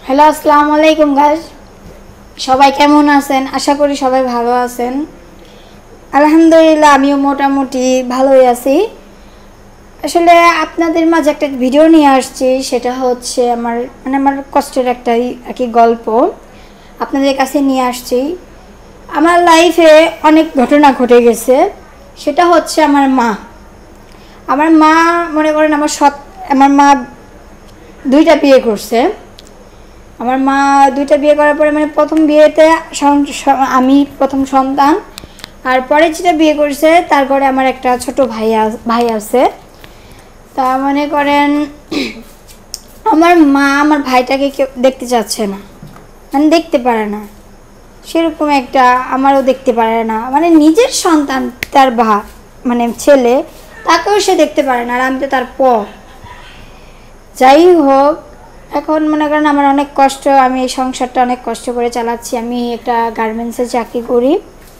Hello, আসসালামু আলাইকুম guys. সবাই কেমন আছেন? আশা করি সবাই ভালো আছেন। আলহামদুলিল্লাহ, আমিও মোটামুটি ভালোই আছি। আসলে আপনাদের মাঝে একটা ভিডিও নিয়ে আসছি, সেটা হচ্ছে আমার কষ্টের একটাই আর কি গল্প আপনাদের কাছে নিয়ে আসছি। আমার লাইফে অনেক ঘটনা ঘটে গেছে। সেটা হচ্ছে আমার মা মনে করেন আমার মা দুইটা বিয়ে করছে। আমার মা দুইটা বিয়ে করার পরে প্রথম বিয়েতে আমি প্রথম সন্তান, আর পরে যেটা বিয়ে করছে তার ঘরে আমার একটা ছোট ভাই আছে। তা মনে করেন আমার মা আমার ভাইটাকে কেউ দেখতে চাচ্ছে না, দেখতে পারে না সেরকম একটা, আমারও দেখতে পারে না, নিজের সন্তান তার ছেলে, তাকেও সে দেখতে পারে না, আর আমি তো তার পর। যাই হোক, এখন মনে করেন আমার অনেক কষ্ট, আমি এই সংসারটা অনেক কষ্ট করে চালাচ্ছি। আমি একটা গার্মেন্টসে চাকরি করি।